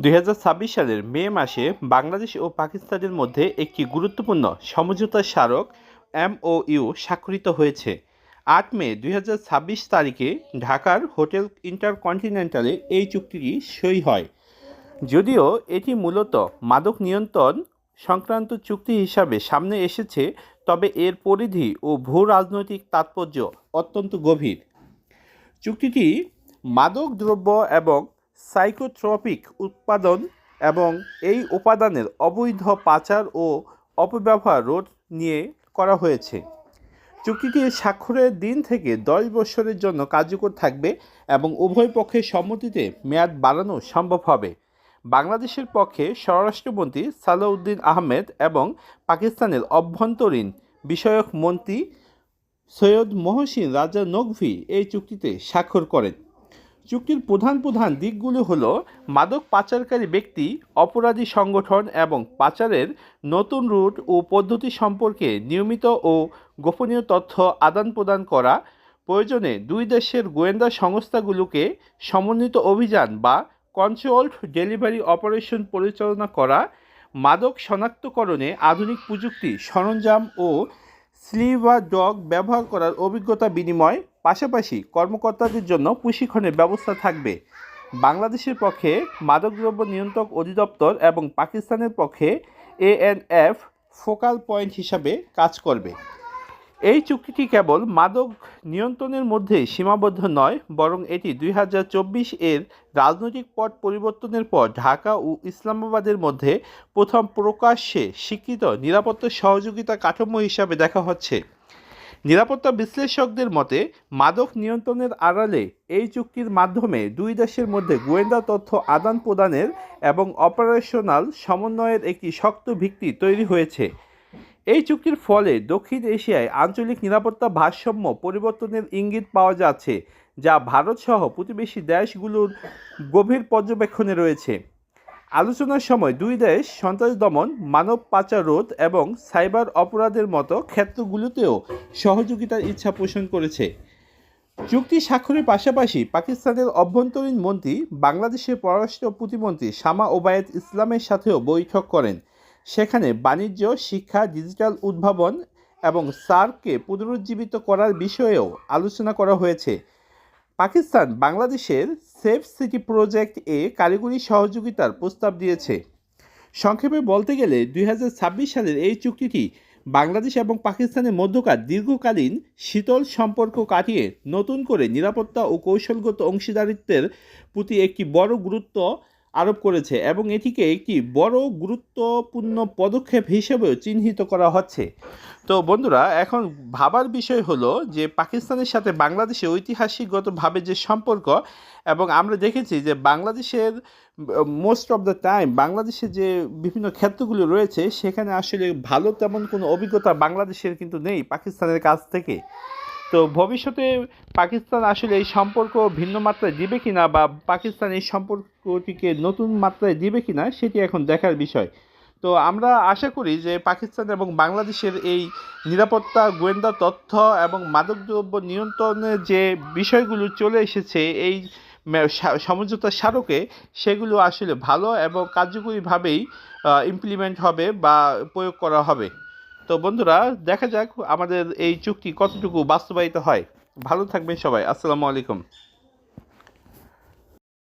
2026 সালের মে মাসে বাংলাদেশ ও পাকিস্তানের মধ্যে একটি গুরুত্বপূর্ণ সমঝোতা স্মারক MOU স্বাক্ষরিত হয়েছে। 8 মে 2026 তারিখে ঢাকার হোটেল ইন্টারকন্টিনেন্টালে এই চুক্তিটি সই হয়। যদিও এটি মূলত মাদক নিয়ন্ত্রণ সংক্রান্ত চুক্তি হিসাবে সামনে এসেছে, তবে এর পরিধি ও ভূ রাজনৈতিক তাৎপর্য অত্যন্ত গভীর। চুক্তিটি মাদক দ্রব্য এবং সাইকোট্রপিক উৎপাদন এবং এই উপাদানের অবৈধ পাচার ও অপব্যবহার রোধ নিয়ে করা হয়েছে। চুক্তিটি স্বাক্ষরের দিন থেকে 10 বছরের জন্য কার্যকর থাকবে এবং উভয় পক্ষের সম্মতিতে মেয়াদ বাড়ানো সম্ভব হবে। বাংলাদেশের পক্ষে স্বরাষ্ট্রমন্ত্রী সালাউদ্দিন আহমেদ এবং পাকিস্তানের অভ্যন্তরীণ বিষয়ক মন্ত্রী সৈয়দ মহসিন রাজা নকভি এই চুক্তিতে স্বাক্ষর করেন। চুক্তির প্রধান দিকগুলো হলো মাদক পাচারকারী ব্যক্তি, অপরাধী সংগঠন এবং পাচারের নতুন রুট ও পদ্ধতি সম্পর্কে নিয়মিত ও গোপনীয় তথ্য আদান প্রদান করা, প্রয়োজনে দুই দেশের গোয়েন্দা সংস্থাগুলোকে সমন্বিত অভিযান বা কন্ট্রোলড ডেলিভারি অপারেশন পরিচালনা করা, মাদক শনাক্তকরণে আধুনিক প্রযুক্তি সরঞ্জাম ও স্লিভার ডগ ব্যবহার করার অভিজ্ঞতা বিনিময়, পাশাপাশি কর্মকর্তাদের জন্য প্রশিক্ষণের ব্যবস্থা থাকবে। বাংলাদেশের পক্ষে মাদকদ্রব্য নিয়ন্ত্রক অধিদপ্তর এবং পাকিস্তানের পক্ষে ANF ফোকাল পয়েন্ট হিসাবে কাজ করবে। এই চুক্তিটি কেবল মাদক নিয়ন্ত্রণের মধ্যে সীমাবদ্ধ নয়, বরং এটি 2024 এর রাজনৈতিক পট পরিবর্তনের পর ঢাকা ও ইসলামাবাদের মধ্যে প্রথম প্রকাশ্যে স্বীকৃত নিরাপত্তা সহযোগিতা কাঠামো হিসাবে দেখা হচ্ছে। নিরাপত্তা বিশ্লেষকদের মতে, মাদক নিয়ন্ত্রণের আড়ালে এই চুক্তির মাধ্যমে দুই দেশের মধ্যে গোয়েন্দা তথ্য আদান প্রদানের এবং অপারেশনাল সমন্বয়ের একটি শক্ত ভিত্তি তৈরি হয়েছে। এই চুক্তির ফলে দক্ষিণ এশিয়ায় আঞ্চলিক নিরাপত্তা ভারসাম্য পরিবর্তনের ইঙ্গিত পাওয়া যাচ্ছে, যা ভারতসহ প্রতিবেশী দেশগুলোর গভীর পর্যবেক্ষণে রয়েছে। আলোচনার সময় দুই দেশ সন্ত্রাস দমন, মানব পাচার রোধ এবং সাইবার অপরাধের মতো ক্ষেত্রগুলোতেও সহযোগিতার ইচ্ছা পোষণ করেছে। চুক্তি স্বাক্ষরের পাশাপাশি পাকিস্তানের অভ্যন্তরীণ মন্ত্রী বাংলাদেশের পররাষ্ট্র প্রতিমন্ত্রী শামা ওবায়েদ ইসলামের সাথেও বৈঠক করেন। সেখানে বাণিজ্য, শিক্ষা, ডিজিটাল উদ্ভাবন এবং সার্ককে পুনরুজ্জীবিত করার বিষয়েও আলোচনা করা হয়েছে। পাকিস্তান বাংলাদেশের সেফ সিটি প্রজেক্ট কারিগরি সহযোগিতার প্রস্তাব দিয়েছে। সংক্ষেপে বলতে গেলে 2026 সালের এই চুক্তিটি বাংলাদেশ এবং পাকিস্তানের মধ্যকার দীর্ঘকালীন শীতল সম্পর্ক কাটিয়ে নতুন করে নিরাপত্তা ও কৌশলগত অংশীদারিত্বের প্রতি একটি বড় গুরুত্ব আরোপ করেছে এবং এটিকে একটি বড় গুরুত্বপূর্ণ পদক্ষেপ হিসেবেও চিহ্নিত করা হচ্ছে। তো বন্ধুরা, এখন ভাবার বিষয় হলো যে পাকিস্তানের সাথে বাংলাদেশের ঐতিহাসিকগতভাবে যে সম্পর্ক, এবং আমরা দেখেছি যে বাংলাদেশের মোস্ট অফ দ্য টাইম বাংলাদেশে যে বিভিন্ন ক্ষেত্রগুলো রয়েছে সেখানে আসলে ভালো তেমন কোনো অভিজ্ঞতা বাংলাদেশের কিন্তু নেই পাকিস্তানের কাছ থেকে। তো ভবিষ্যতে পাকিস্তান আসলে এই সম্পর্ক ভিন্ন মাত্রায় দিবে কিনা বা পাকিস্তান এই সম্পর্কটিকে নতুন মাত্রায় দিবে কিনা সেটি এখন দেখার বিষয়। তো আমরা আশা করি যে পাকিস্তান এবং বাংলাদেশের এই নিরাপত্তা, গোয়েন্দা তথ্য এবং মাদকদ্রব্য নিয়ন্ত্রণের যে বিষয়গুলো চলে এসেছে এই সমঝোতা স্মারকে, সেগুলো আসলে ভালো এবং কার্যকরীভাবেই ইমপ্লিমেন্ট হবে বা প্রয়োগ করা হবে। তো বন্ধুরা, দেখা যাক আমাদের এই চুক্তি কতটুকু বাস্তবায়িত হয়। ভালো থাকবেন সবাই। আসসালামু আলাইকুম।